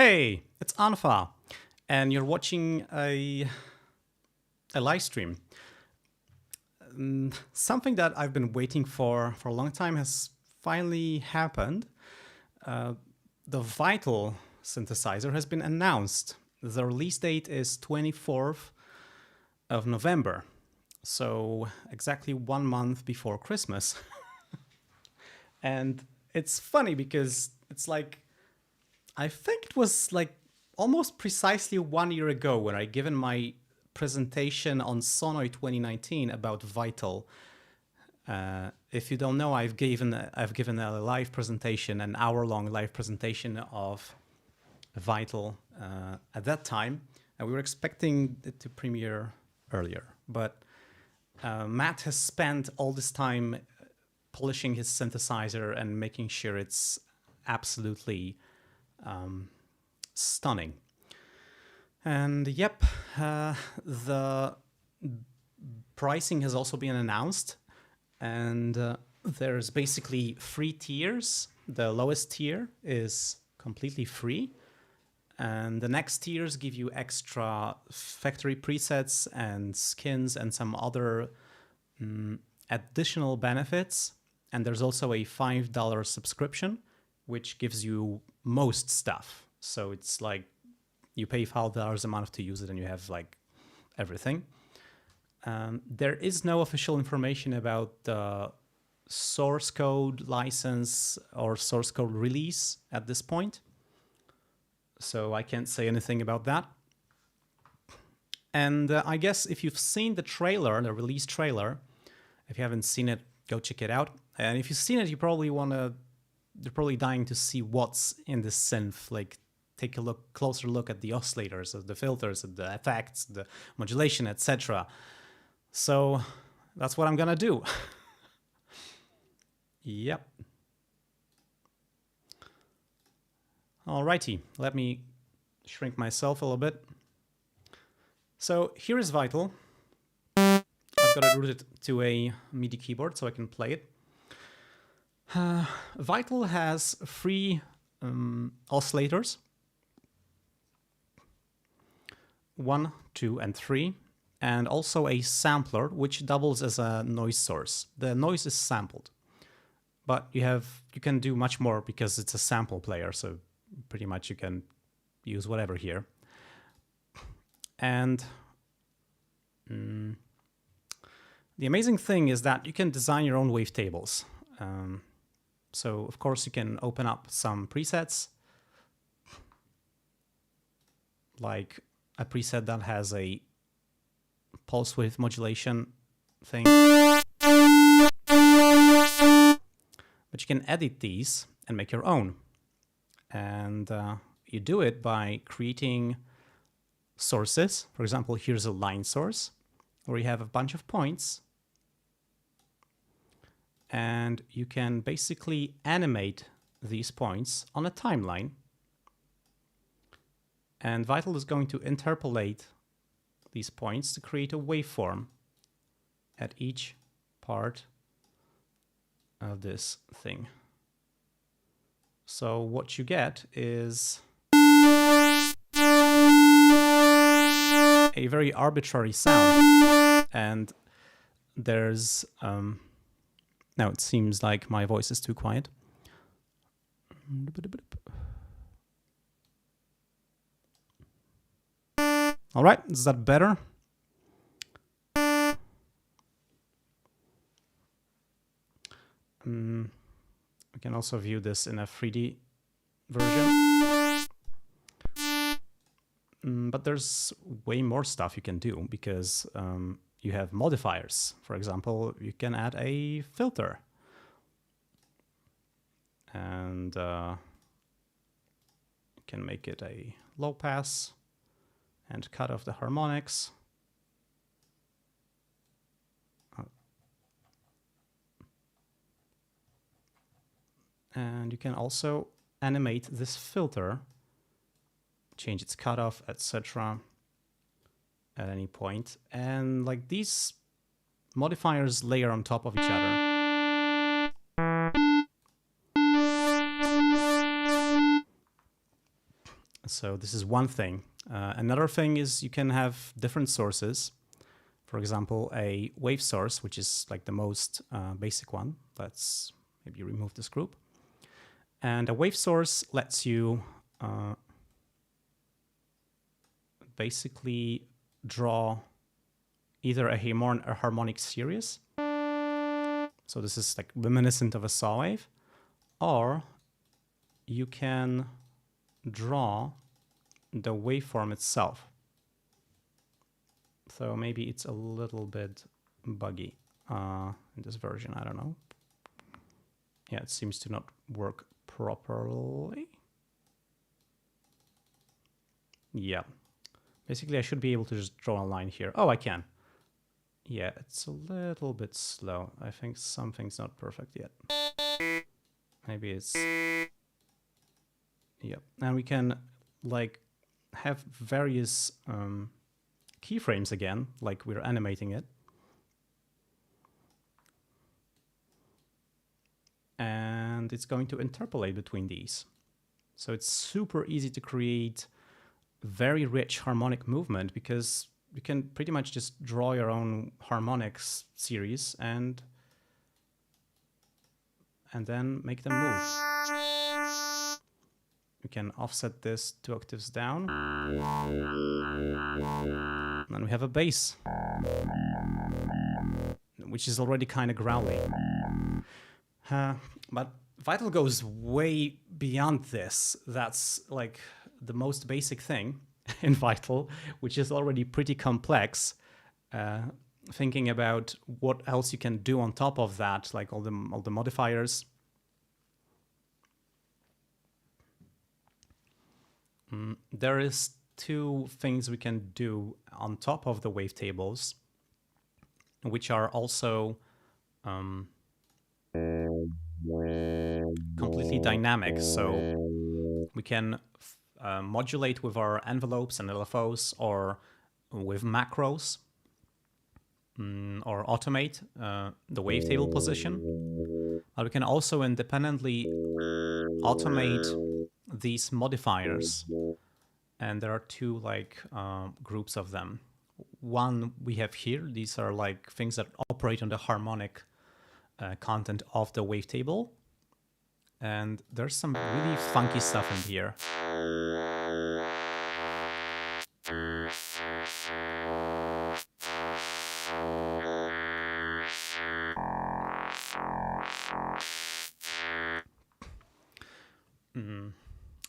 Hey, it's Anfa, and you're watching a live stream. Something that I've been waiting for a long time has finally happened. The Vital synthesizer has been announced. The release date is 24th of November, so exactly 1 month before Christmas. And it's funny because it's like, I think it was like almost precisely 1 year ago when I given my presentation on Sonoy 2019 about Vital. If you don't know, I've given a live presentation, an hour-long live presentation of Vital at that time, and we were expecting it to premiere earlier. But Matt has spent all this time polishing his synthesizer and making sure it's absolutely stunning. And yep, the pricing has also been announced, and there's basically 3 tiers. The lowest tier is completely free, and the next tiers give you extra factory presets and skins and some other additional benefits. And there's also a $5 subscription, which gives you most stuff. So it's like you pay $5 a month to use it and you have like everything. There is no official information about the source code license or source code release at this point. So I can't say anything about that. And I guess if you've seen the trailer, the release trailer, if you haven't seen it, go check it out. And if you've seen it, you're probably dying to see what's in this synth. Like, take a closer look at the oscillators, the filters, the effects, the modulation, etc. So that's what I'm gonna do. Yep. Alrighty, let me shrink myself a little bit. So here is Vital. I've got it rooted to a MIDI keyboard so I can play it. Vital has 3 oscillators, 1, 2, and 3, and also a sampler which doubles as a noise source. The noise is sampled, but you can do much more because it's a sample player, so pretty much you can use whatever here. And the amazing thing is that you can design your own wavetables. So of course you can open up some presets, like a preset that has a pulse width modulation thing. But you can edit these and make your own. And you do it by creating sources. For example, here's a line source where you have a bunch of points. And you can basically animate these points on a timeline. And Vital is going to interpolate these points to create a waveform at each part of this thing. So what you get is a very arbitrary sound. And there's now it seems like my voice is too quiet. All right, is that better? We can also view this in a 3D version. But there's way more stuff you can do because you have modifiers. For example, you can add a filter. And you can make it a low pass and cut off the harmonics. And you can also animate this filter, change its cutoff, etc. at any point. And like these modifiers layer on top of each other. So this is one thing. Another thing is you can have different sources. For example, a wave source, which is like the most basic one. Let's maybe remove this group. And a wave source lets you basically draw either a harmonic series. So this is like reminiscent of a saw wave, or you can draw the waveform itself. So maybe it's a little bit buggy in this version, I don't know. Yeah, it seems to not work properly. Yeah, basically I should be able to just draw a line here. Oh, I can. Yeah, it's a little bit slow. I think something's not perfect yet. Maybe it's... Yeah, and we can like have various keyframes again, like we're animating it. And it's going to interpolate between these. So it's super easy to create very rich harmonic movement because you can pretty much just draw your own harmonics series and then make them move. We can offset this 2 octaves down. And we have a bass, which is already kind of growly. But Vital goes way beyond this. That's like the most basic thing in Vital, which is already pretty complex. Thinking about what else you can do on top of that, like all the modifiers. There is 2 things we can do on top of the wavetables, which are also completely dynamic. So we can modulate with our envelopes and LFOs or with macros, or automate the wavetable position. But we can also independently automate these modifiers. And there are 2 like groups of them. One we have here. These are like things that operate on the harmonic content of the wavetable. And there's some really funky stuff in here.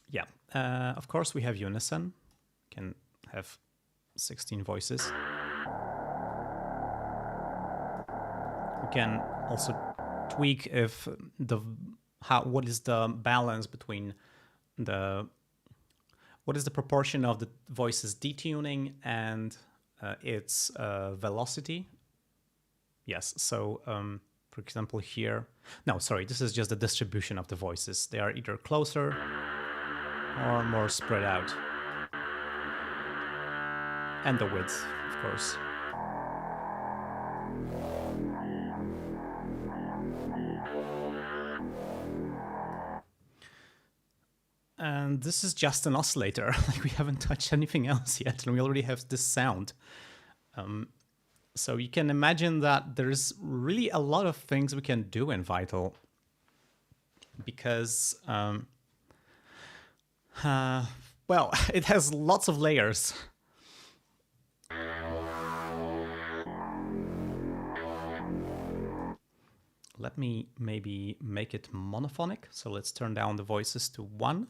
Yeah, of course we have unison. Can have 16 voices. We can also tweak if what is the balance between what is the proportion of the voice's detuning and its velocity. Yes, so for example here, no, sorry, this is just the distribution of the voices. They are either closer or more spread out. And the width, of course. And this is just an oscillator. Like we haven't touched anything else yet, and we already have this sound. So you can imagine that there's really a lot of things we can do in Vital, because well, it has lots of layers. Let me maybe make it monophonic. So let's turn down the voices to 1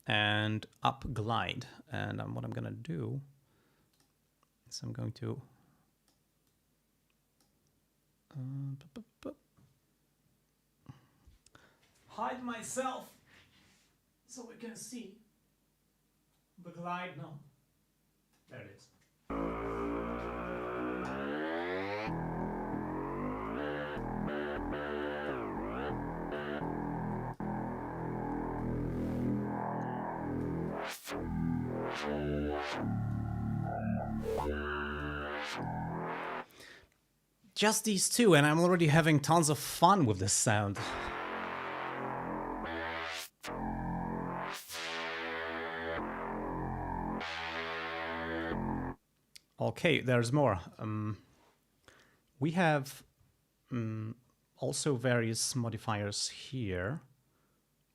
and up glide. And what I'm gonna do is I'm going to hide myself so we can see the glide now. There it is. Just these 2, and I'm already having tons of fun with this sound. Okay, there's more. We have also various modifiers here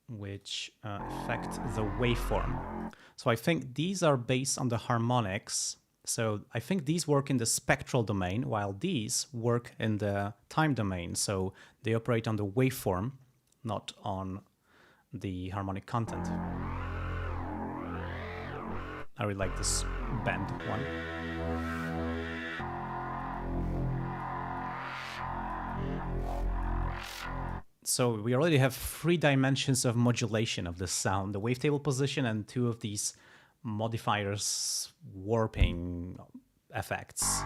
which affect the waveform. So I think these are based on the harmonics. So I think these work in the spectral domain, while these work in the time domain. So they operate on the waveform, not on the harmonic content. I really like this bend one. So we already have 3 dimensions of modulation of the sound, the wavetable position and 2 of these modifiers warping effects.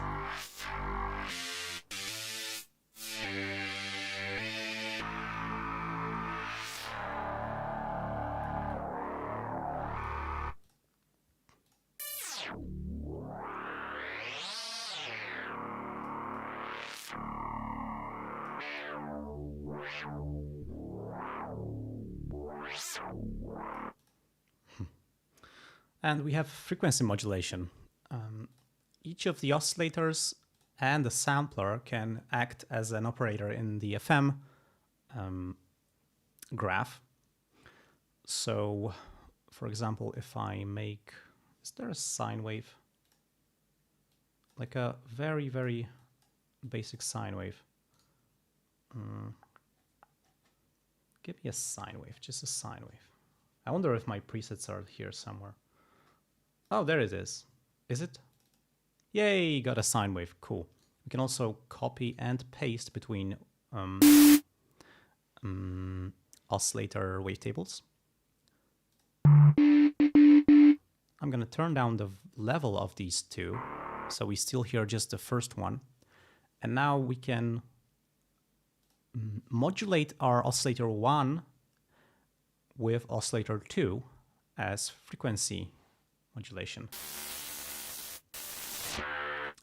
And we have frequency modulation. Each of the oscillators and the sampler can act as an operator in the FM graph. So, for example, if I make, is there a sine wave? Like a very, very basic sine wave. Give me a sine wave, just a sine wave. I wonder if my presets are here somewhere. Oh, there it is. Is it? Yay, got a sine wave. Cool. We can also copy and paste between oscillator wavetables. I'm going to turn down the level of these two, so we still hear just the first one. And now we can modulate our oscillator 1 with oscillator 2 as frequency modulation.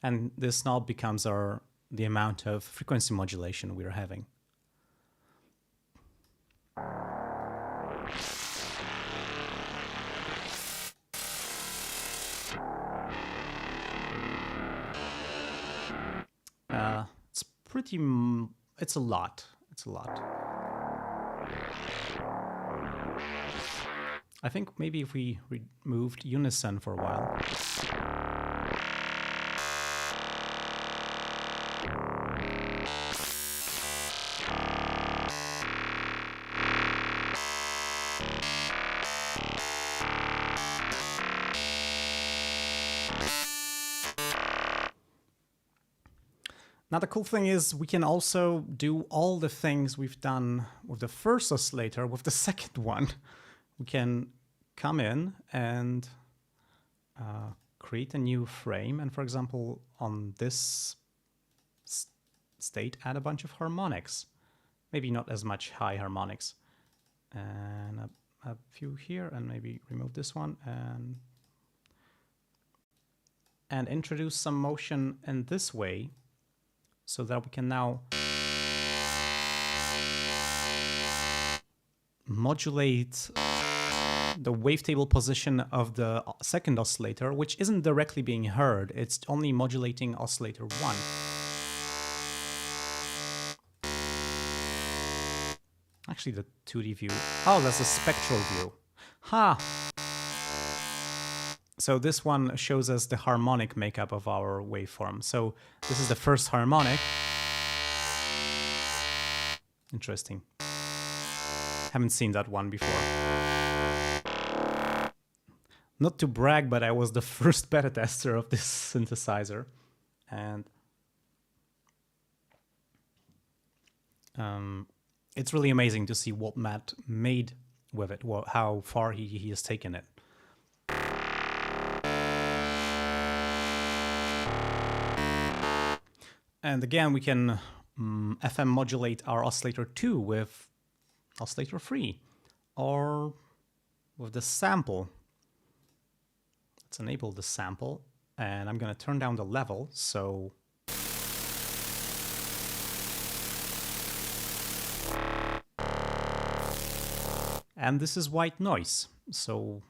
And this now becomes the amount of frequency modulation we're having. It's a lot. It's a lot. I think maybe if we removed unison for a while. Now the cool thing is we can also do all the things we've done with the first oscillator with the second one. We can come in and create a new frame, and for example on this state add a bunch of harmonics. Maybe not as much high harmonics. And a few here, and maybe remove this one and introduce some motion in this way, so that we can now modulate the wavetable position of the second oscillator, which isn't directly being heard, it's only modulating oscillator 1. Actually, the 2D view. Oh, that's a spectral view. Ha! So this one shows us the harmonic makeup of our waveform. So this is the first harmonic. Interesting. Haven't seen that one before. Not to brag, but I was the first beta tester of this synthesizer. And it's really amazing to see what Matt made with it, how far he has taken it. And again, we can FM modulate our oscillator 2 with oscillator 3, or with the sample. Let's enable the sample, and I'm going to turn down the level, so and this is white noise. So,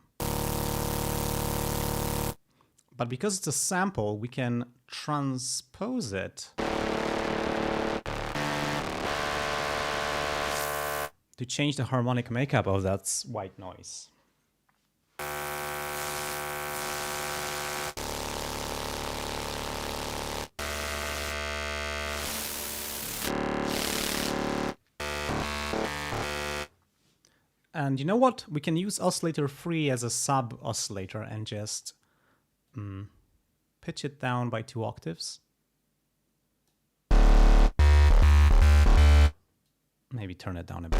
but But because it's a sample, we can transpose it to change the harmonic makeup of that white noise. And you know what? We can use Oscillator 3 as a sub-oscillator and just pitch it down by 2 octaves. Maybe turn it down a bit.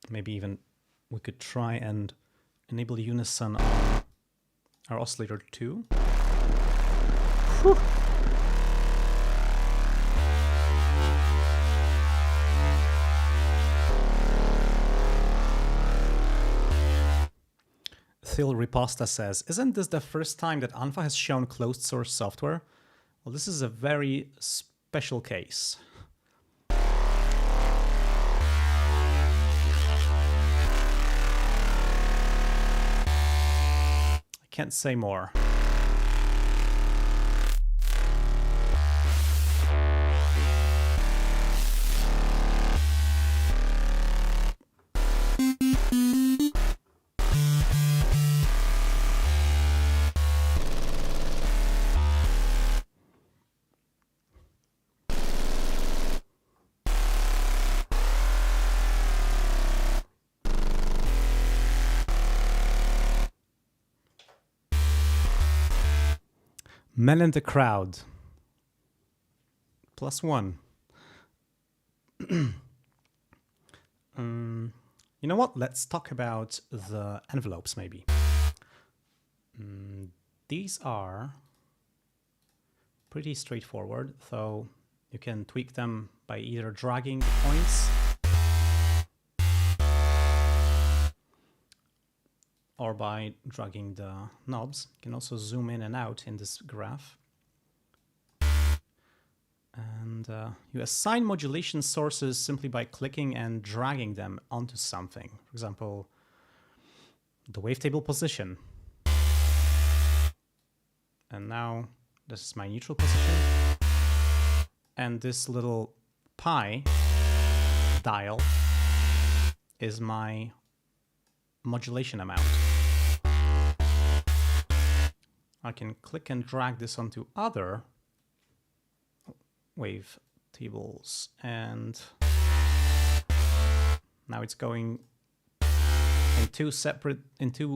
Maybe even we could try and enable unison on our oscillator 2. Whew. Phil Riposta says, isn't this the first time that Anfa has shown closed source software? Well, this is a very special case. Can't say more. Men in the crowd. +1. You know what? Let's talk about the envelopes, maybe. These are pretty straightforward, so you can tweak them by either dragging points or by dragging the knobs. You can also zoom in and out in this graph. And you assign modulation sources simply by clicking and dragging them onto something. For example, the wavetable position. And now this is my neutral position. And this little pi dial is my modulation amount. I can click and drag this onto other wave tables, and now it's going in two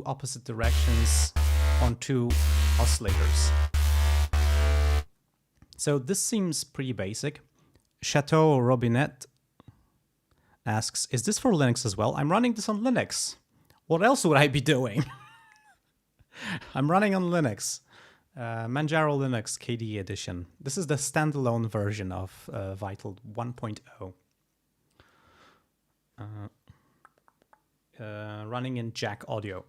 opposite directions on 2 oscillators. So this seems pretty basic. Chateau Robinette asks, is this for Linux as well? I'm running this on Linux. What else would I be doing? I'm running on Linux. Manjaro Linux KDE edition. This is the standalone version of Vital 1.0. Running in Jack Audio.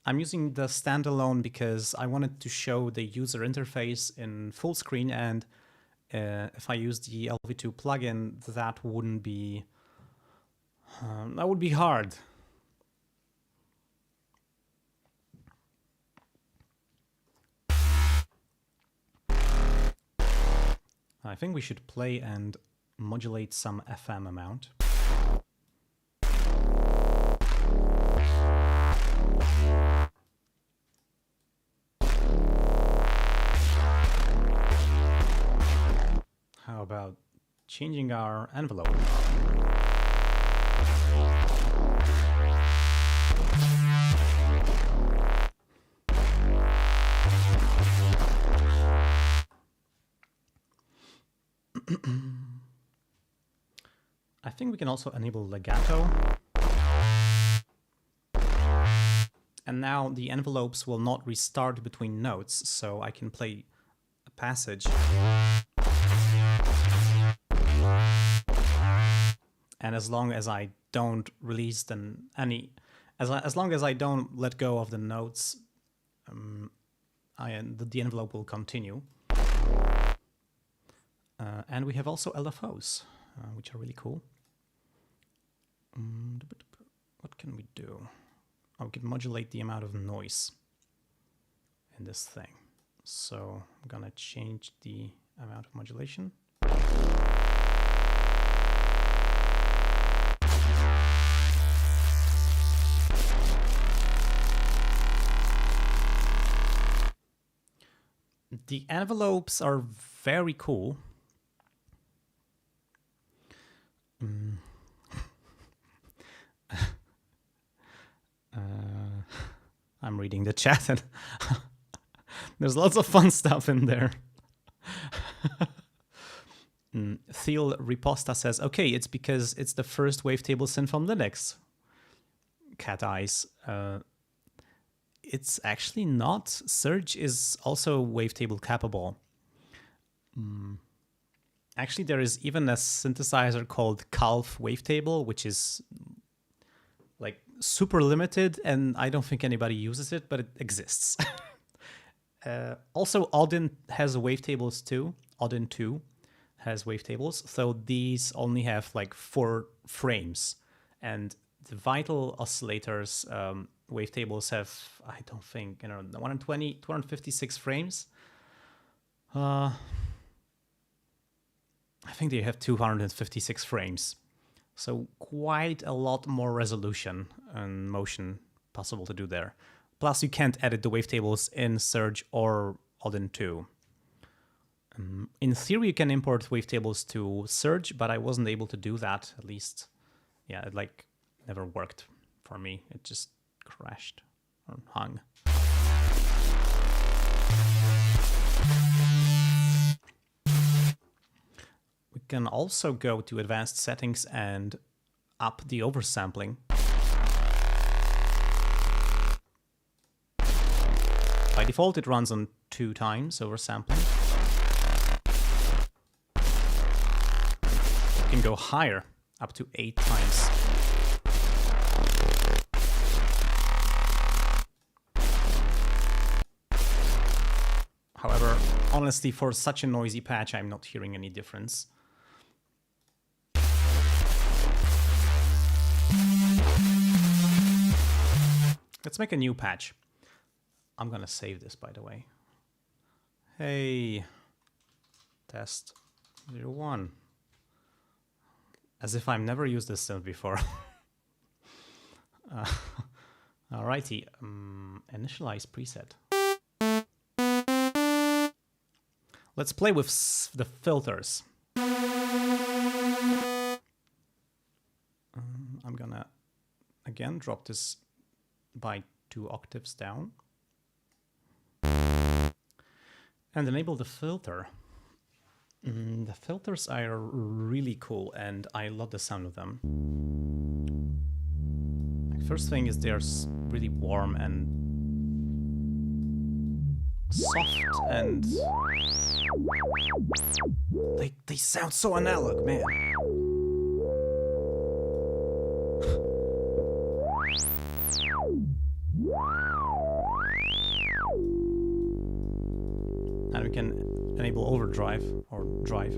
I'm using the standalone because I wanted to show the user interface in full screen, and if I use the LV2 plugin, that wouldn't be that would be hard. I think we should play and modulate some FM amount. How about changing our envelope? I think we can also enable legato. And now the envelopes will not restart between notes, so I can play a passage. And as long as I don't release as long as I don't let go of the notes the envelope will continue. And we have also LFOs, which are really cool. What can we do? Oh, we can modulate the amount of noise in this thing. So I'm gonna change the amount of modulation. The envelopes are very cool. I'm reading the chat and there's lots of fun stuff in there. Thiel Riposta says, okay, it's because it's the first wavetable synth from Linux. Cat eyes. It's actually not. Surge is also wavetable capable. Actually, there is even a synthesizer called Calf Wavetable, which is like super limited, and I don't think anybody uses it, but it exists. Also, Odin has wavetables too. Odin 2 has wavetables, so these only have like 4 frames, and the Vital oscillators wavetables have, I don't think, 120, 256 frames. I think they have 256 frames. So quite a lot more resolution and motion possible to do there. Plus you can't edit the wavetables in Surge or Odin 2. In theory you can import wavetables to Surge, but I wasn't able to do that, at least. Yeah, it like never worked for me. It just crashed or hung. We can also go to advanced settings and up the oversampling. By default, it runs on 2 times oversampling. You can go higher, up to 8 times. However, honestly, for such a noisy patch, I'm not hearing any difference. Let's make a new patch. I'm gonna save this, by the way. Hey, test 01. As if I've never used this synth before. Alrighty, initialize preset. Let's play with the filters. I'm gonna, again, drop this by 2 octaves down. And enable the filter. The filters are really cool and I love the sound of them. First thing is they're really warm and soft, and they sound so analog, man. And we can enable overdrive or drive.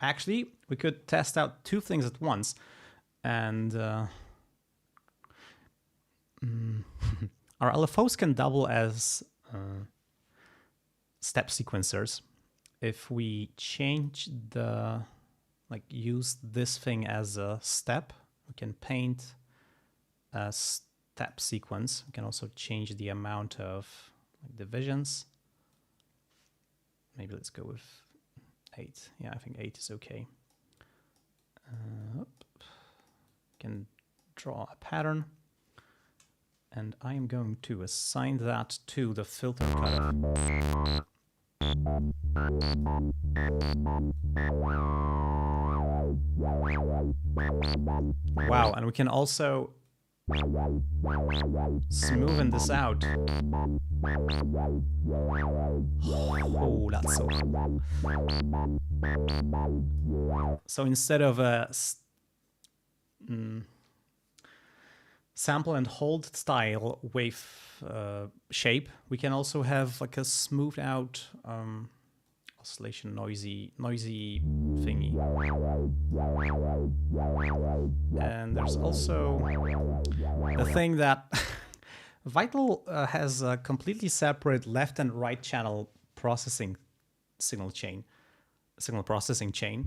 Actually, we could test out 2 things at once, and our LFOs can double as step sequencers. If we change use this thing as a step, we can paint a step sequence. We can also change the amount of divisions. Maybe let's go with 8. Yeah, I think 8 is okay. Can draw a pattern, and I am going to assign that to the filter cutoff. Wow, and we can also Smoothing this out. Oh, that's so cool. So instead of a sample and hold style wave shape, we can also have like a smoothed out oscillation noisy thingy. And there's also the thing that Vital has a completely separate left and right channel processing signal processing chain,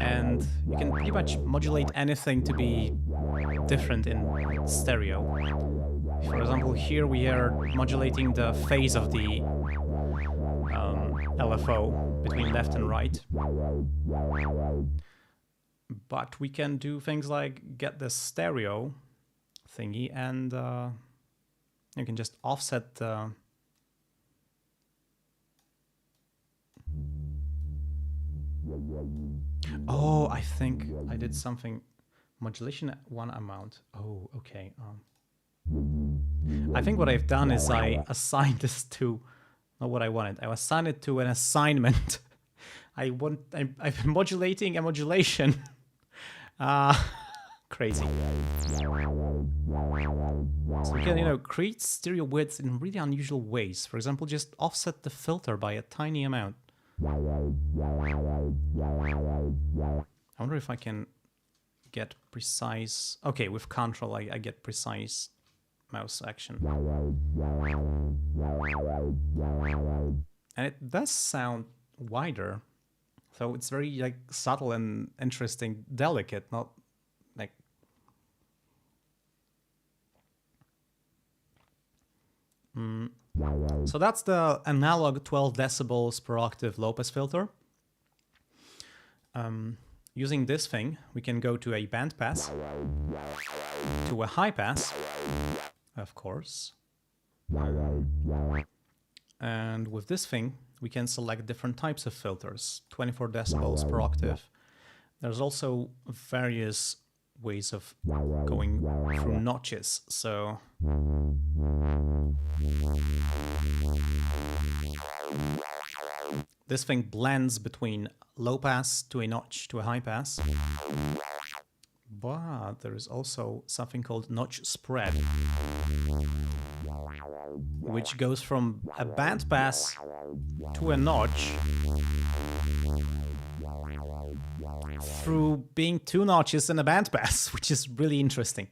and you can pretty much modulate anything to be different in stereo. For example, here we are modulating the phase of the LFO between left and right, but we can do things like get the stereo thingy, and you can just offset the oh, I think I did something. Modulation at one amount. Oh, okay. I think what I've done is I assigned this to not what I wanted. I assigned it to an assignment. I've been modulating a modulation. Crazy. So we can, create stereo widths in really unusual ways. For example, just offset the filter by a tiny amount. I wonder if I can get precise. Okay, with control I get precise mouse action. And it does sound wider. So it's very like subtle and interesting, delicate, not like So that's the analog 12 decibels per octave low-pass filter. Using this thing, we can go to a band pass, to a high pass, of course. And with this thing, we can select different types of filters, 24 decibels per octave. There's also various ways of going through notches, so this thing blends between low pass to a notch to a high pass. But there is also something called notch spread, which goes from a band pass to a notch through being two notches in a band pass, which is really interesting.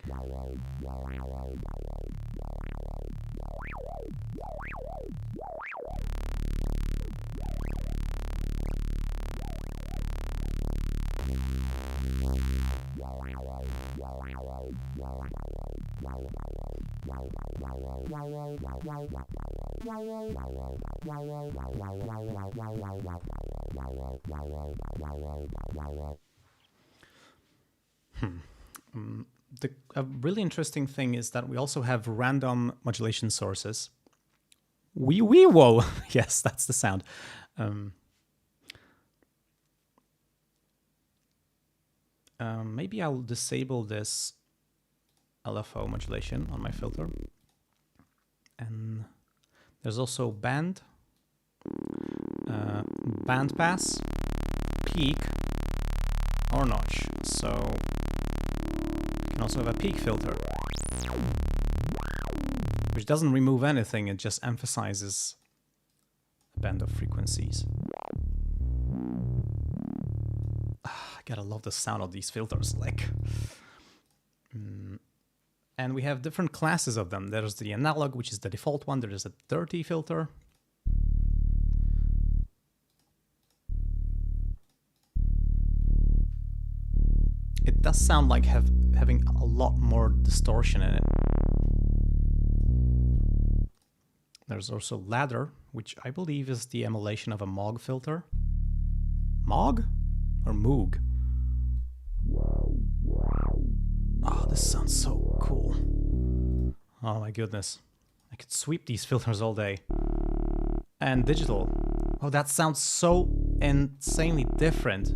A really interesting thing is that we also have random modulation sources. Whoa! Yes, that's the sound. Maybe I'll disable this LFO modulation on my filter. And there's also band pass, peak, or notch. So you can also have a peak filter, which doesn't remove anything, it just emphasizes a band of frequencies. I gotta love the sound of these filters, like. And we have different classes of them. There's the analog, which is the default one. There is a dirty filter. It does sound like having a lot more distortion in it. There's also ladder, which I believe is the emulation of a Moog filter. Moog or Moog? Oh, this sounds so cool. Oh my goodness. I could sweep these filters all day. And digital. Oh, that sounds so insanely different.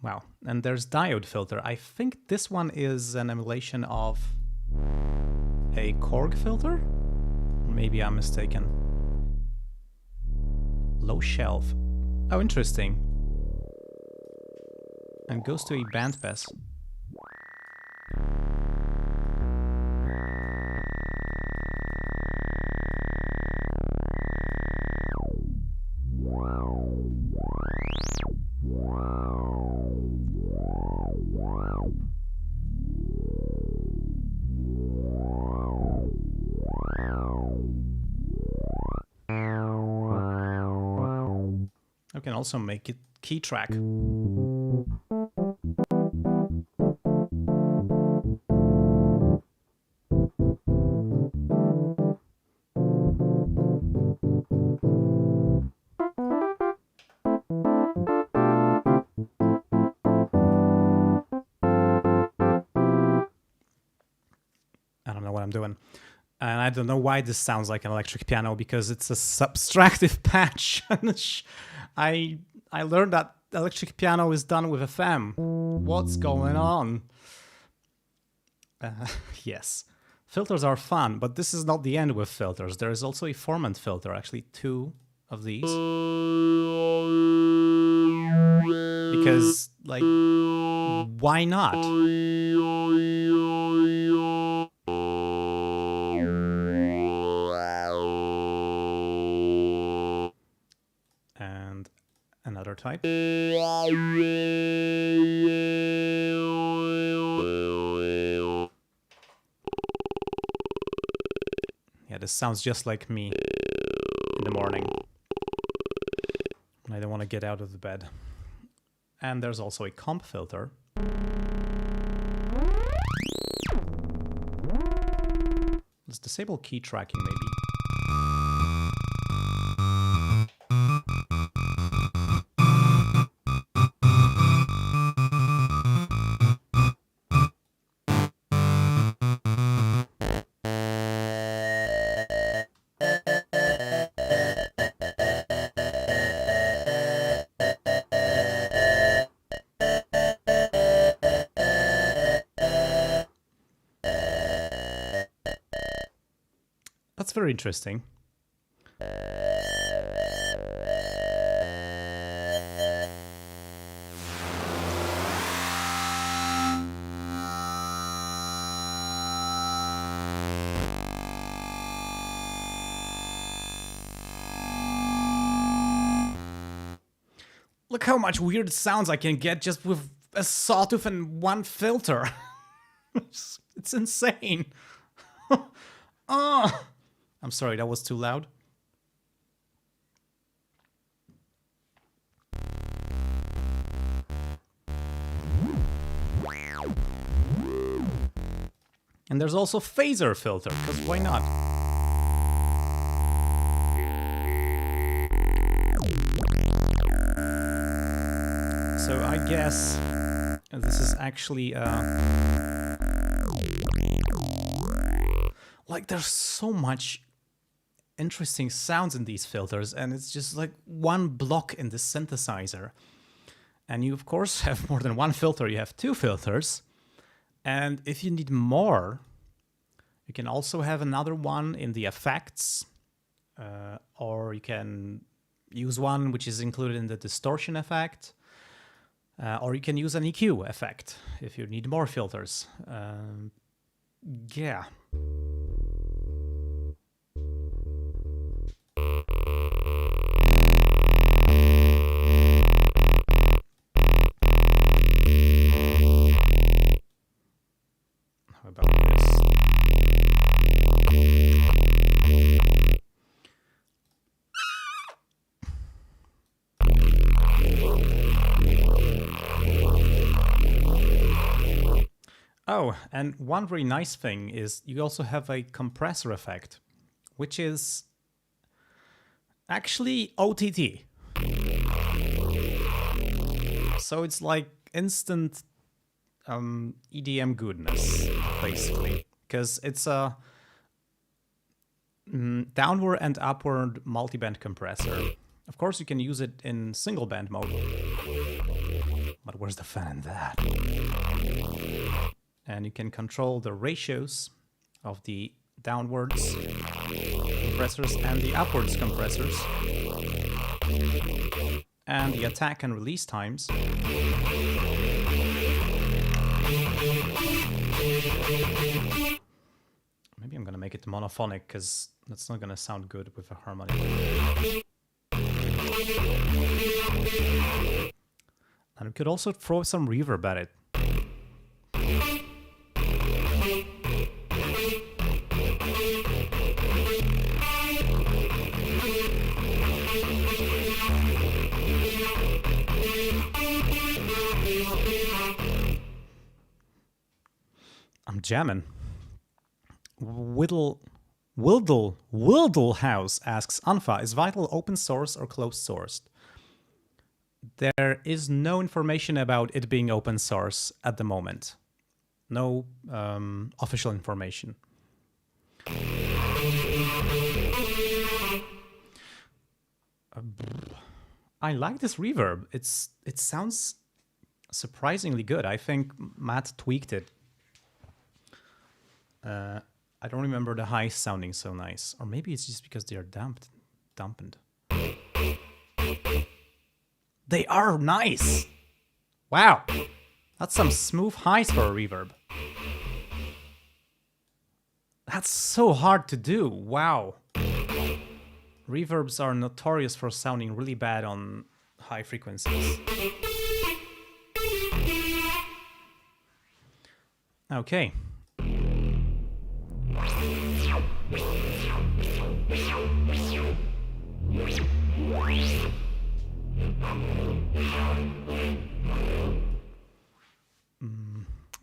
Wow. And there's diode filter. I think this one is an emulation of a Korg filter? Maybe I'm mistaken. Low shelf. Oh, interesting. And goes to a bandpass. I can also make it key track. I don't know what I'm doing. And I don't know why this sounds like an electric piano, because it's a subtractive patch. I learned that electric piano is done with FM. What's going on? Yes. Filters are fun, but this is not the end with filters. There is also a formant filter, actually 2 of these. Because, like, why not? And another type. Yeah, this sounds just like me in the morning. I don't want to get out of the bed. And there's also a comp filter. Let's disable key tracking, maybe. That's very interesting. Look how much weird sounds I can get just with a sawtooth and one filter. It's insane. Oh, I'm sorry, that was too loud. And there's also phaser filter, because why not? So I guess this is actually like there's so much interesting sounds in these filters, and it's just like one block in the synthesizer. And you of course have more than one filter, you have 2 filters. And if you need more, you can also have another one in the effects, or you can use one which is included in the distortion effect, or you can use an EQ effect if you need more filters. Yeah. How about this? Oh, and one very nice thing is you also have a compressor effect, which is actually OTT. So it's like instant EDM goodness, basically, because it's a downward and upward multiband compressor. Of course, you can use it in single band mode. But where's the fan in that? And you can control the ratios of the downwards compressors and the upwards compressors. And the attack and release times. Maybe I'm gonna make it monophonic, because that's not gonna sound good with a harmony. And we could also throw some reverb at it. I'm jamming. Wildle House asks, Anfa, is Vital open source or closed sourced? There is no information about it being open source at the moment. No official information. I like this reverb. It sounds surprisingly good. I think Matt tweaked it. I don't remember the highs sounding so nice. Or maybe it's just because they are dampened. They are nice! Wow! That's some smooth highs for a reverb. That's so hard to do. Wow. Reverbs are notorious for sounding really bad on high frequencies. Okay.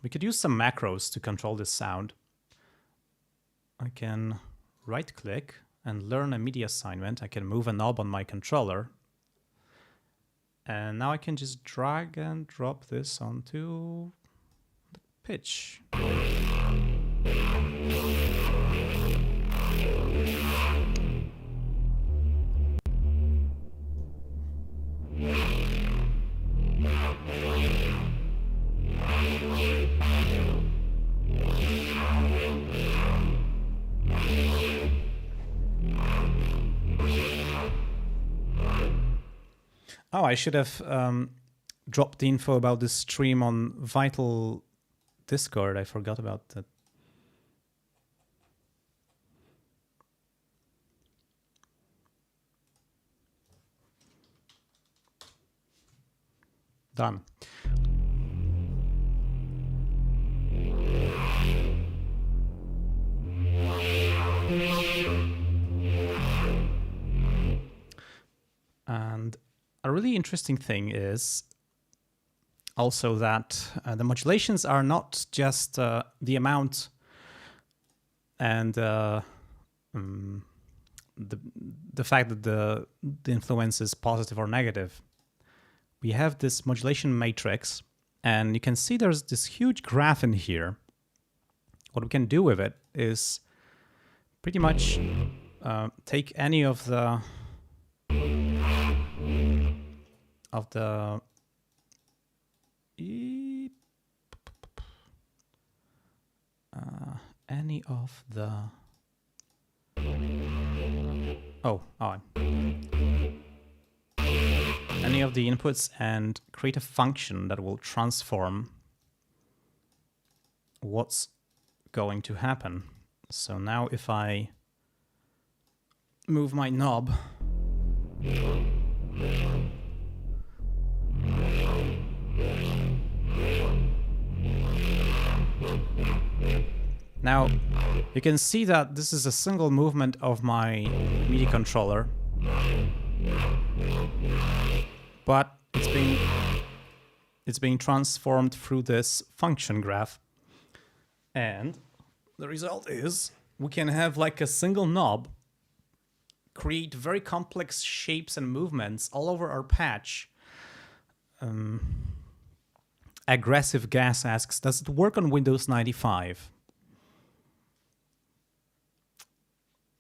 We could use some macros to control this sound. I can right-click and learn a MIDI assignment. I can move a knob on my controller. And now I can just drag and drop this onto the pitch. Oh, I should have dropped the info about this stream on Vital Discord. I forgot about that. Done. And a really interesting thing is also that the modulations are not just the amount and the fact that the influence is positive or negative. We have this modulation matrix, and you can see there's this huge graph in here. What we can do with it is pretty much take any of the any of the inputs and create a function that will transform what's going to happen. So now if I move my knob, now you can see that this is a single movement of my MIDI controller, but it's being transformed through this function graph, and the result is we can have like a single knob create very complex shapes and movements all over our patch. Aggressive Gas asks, does it work on Windows 95?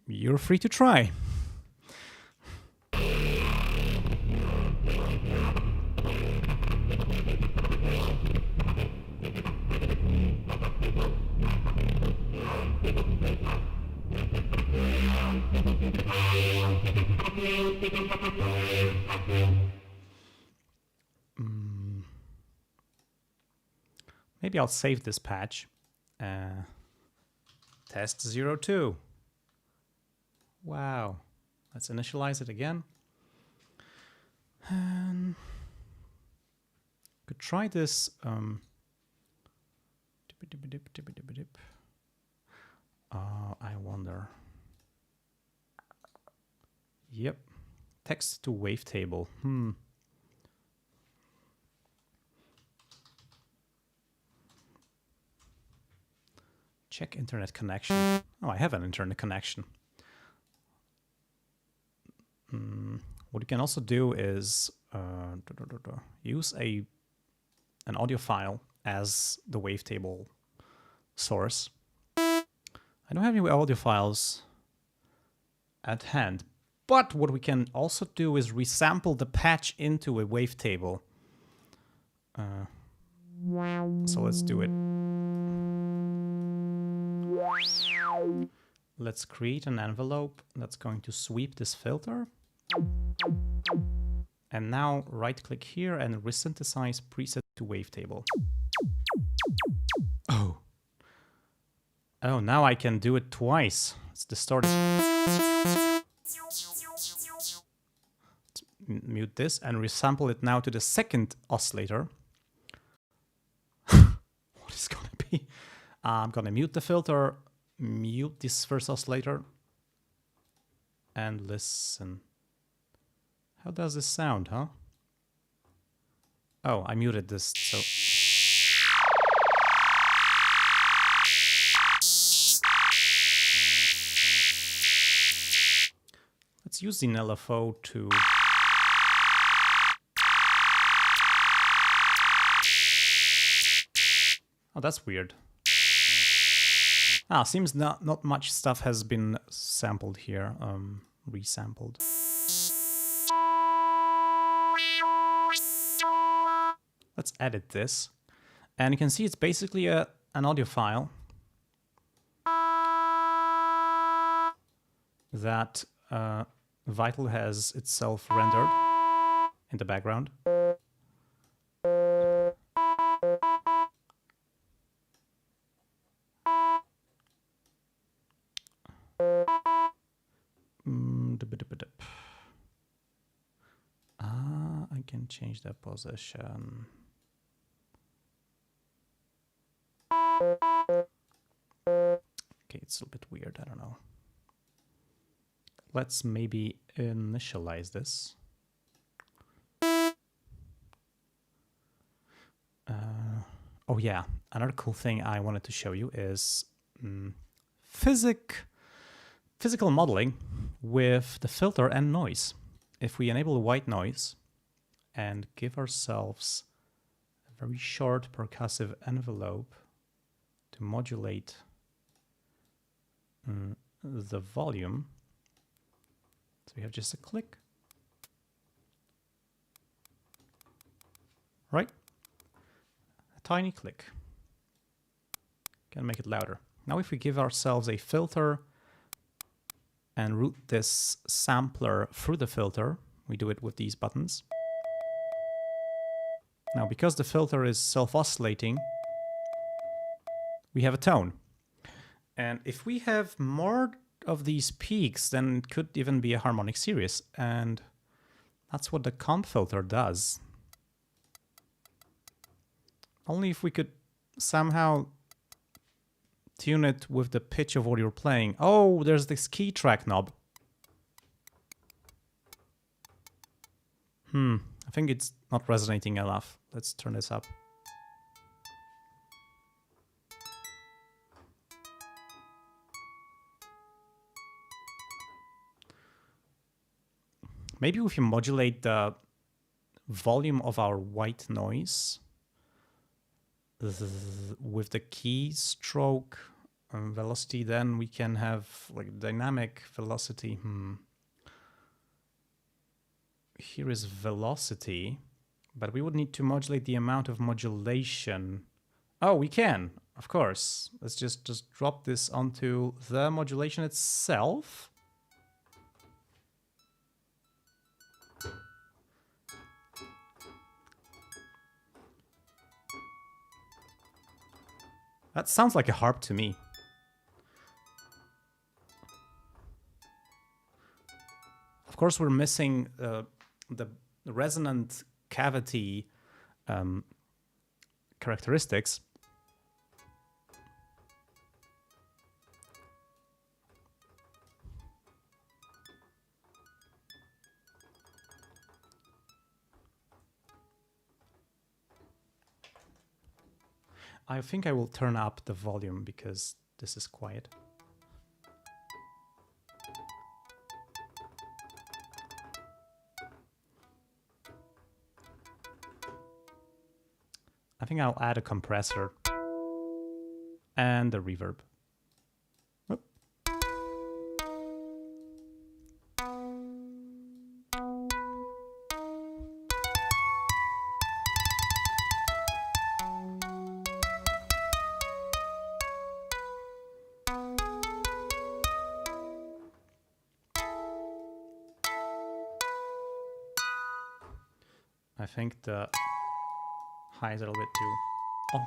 You're free to try. Maybe I'll save this patch. Test 02. Wow. Let's initialize it again. Could try this. I wonder. Yep. Text to wavetable. Check internet connection. Oh, I have an internet connection. What you can also do is use an audio file as the wavetable source. I don't have any audio files at hand, but what we can also do is resample the patch into a wavetable. So let's do it. Let's create an envelope that's going to sweep this filter. And now right-click here and resynthesize preset to wavetable. Oh. Oh, now I can do it twice. Let's distort it. Let's mute this and resample it now to the second oscillator. What is gonna be? I'm gonna mute the filter, mute this first oscillator, and listen. How does this sound, huh? Oh, I muted this, so... Let's use the LFO to... Oh, that's weird. Ah, seems not much stuff has been sampled here, resampled. Let's edit this. And you can see it's basically an audio file that Vital has itself rendered in the background. I can change the position. Okay, it's a little bit weird, I don't know. Let's maybe initialize this. Oh yeah, another cool thing I wanted to show you is physical modeling with the filter and noise. If we enable white noise and give ourselves a very short percussive envelope to modulate the volume, so we have just a click, right? A tiny click. Can make it louder. Now if we give ourselves a filter and route this sampler through the filter, we do it with these buttons. Now because the filter is self-oscillating, we have a tone. And if we have more of these peaks, then it could even be a harmonic series. And that's what the comp filter does. Only if we could somehow tune it with the pitch of what you're playing. Oh, there's this key track knob. I think it's not resonating enough. Let's turn this up. Maybe if you modulate the volume of our white noise with the keystroke velocity, then we can have like dynamic velocity. Here is velocity, but we would need to modulate the amount of modulation. Oh, we can, of course. Let's just drop this onto the modulation itself. That sounds like a harp to me. Of course, we're missing the resonant cavity characteristics. I think I will turn up the volume because this is quiet. I think I'll add a compressor and a reverb. Whoop. I think the high is a little bit too... Oh.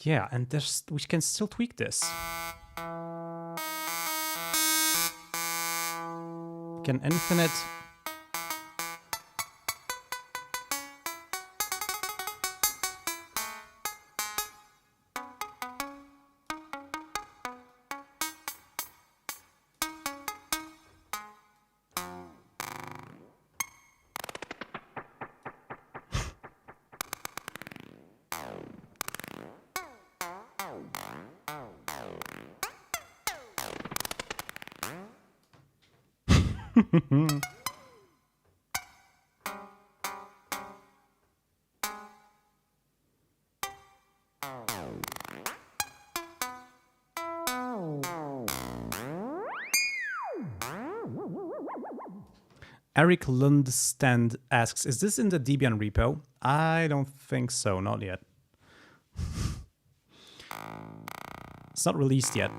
Yeah, and we can still tweak this. We can infinite. Eric Lundstand asks, is this in the Debian repo? I don't think so, not yet. It's not released yet.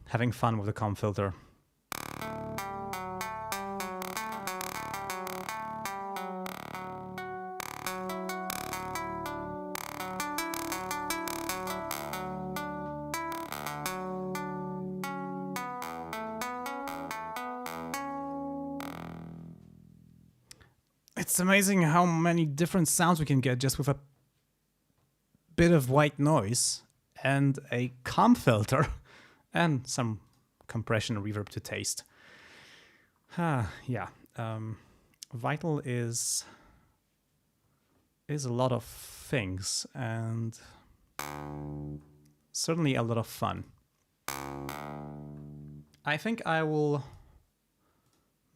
Having fun with the comp filter. It's amazing how many different sounds we can get just with a bit of white noise and a comp filter and some compression and reverb to taste. Yeah, Vital is a lot of things and certainly a lot of fun. I think I will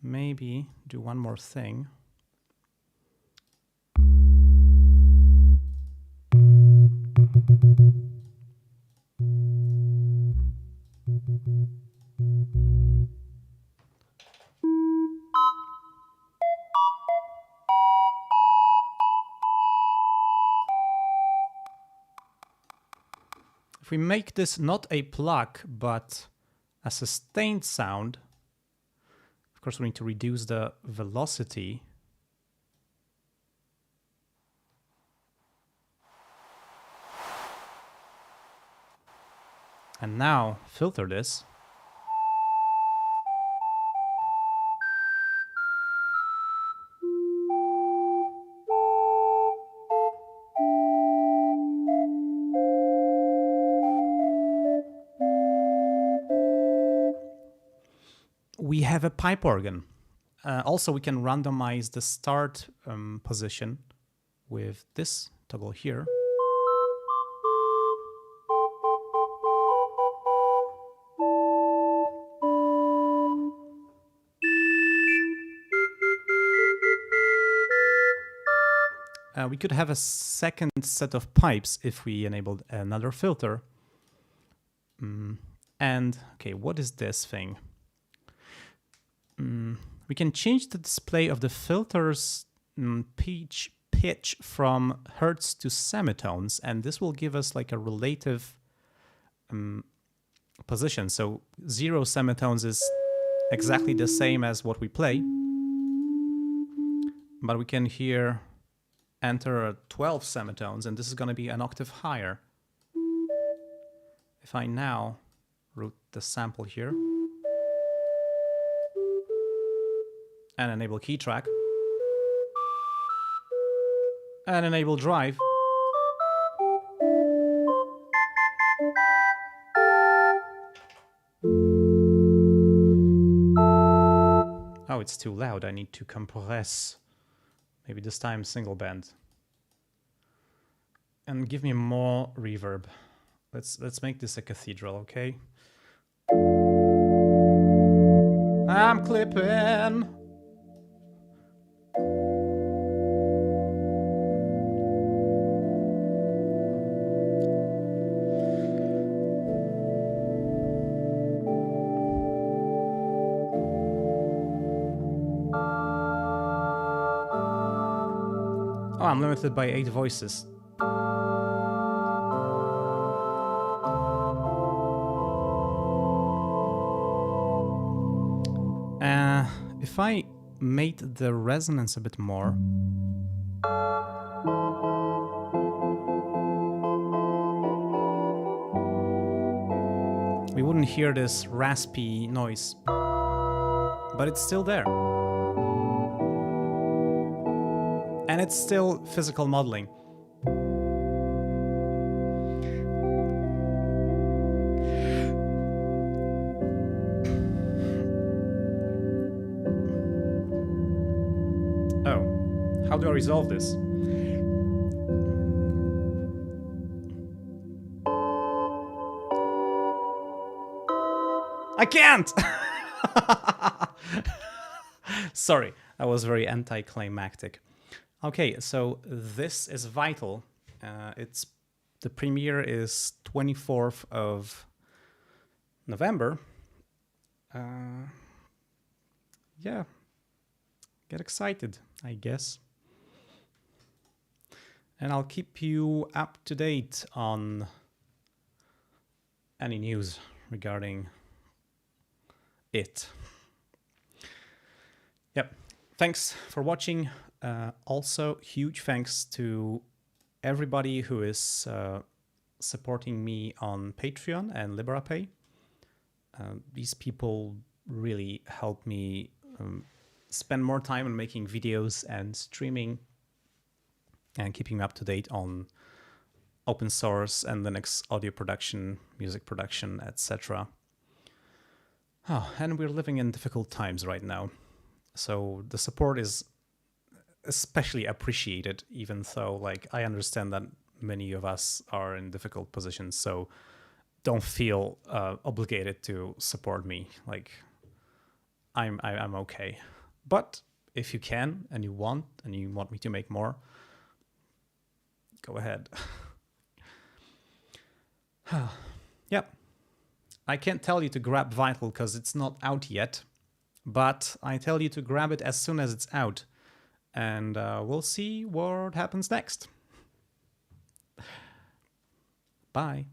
maybe do one more thing. If we make this not a pluck, but a sustained sound, of course we need to reduce the velocity. And now filter this. We have a pipe organ. Also, we can randomize the start position with this toggle here. We could have a second set of pipes if we enabled another filter. And, okay, what is this thing? We We can change the display of the filter's pitch from hertz to semitones, and this will give us like a relative position. So 0 semitones is exactly the same as what we play, but we can here enter 12 semitones, and this is going to be an octave higher. If I now route the sample here and enable key track and enable drive, oh, it's too loud. I need to compress. Maybe this time single band. And give me more reverb. Let's make this a cathedral, okay? I'm clipping. Oh, I'm limited by 8 voices. If I made the resonance a bit more, we wouldn't hear this raspy noise, but it's still there. And it's still physical modeling. Oh, how do I resolve this? I can't! Sorry, that was very anticlimactic. Okay, so this is Vital. The premiere is 24th of November. Yeah, get excited, I guess. And I'll keep you up to date on any news regarding it. Yep, thanks for watching. Also, huge thanks to everybody who is supporting me on Patreon and LiberaPay. These people really help me spend more time on making videos and streaming and keeping me up to date on open source and Linux audio production, music production, etc. Oh, and we're living in difficult times right now. So the support is especially appreciated, even though like I understand that many of us are in difficult positions, so don't feel obligated to support me. Like I'm okay. But if you can and you want me to make more, go ahead. Yep. I can't tell you to grab Vital because it's not out yet, but I tell you to grab it as soon as it's out. And we'll see what happens next. Bye.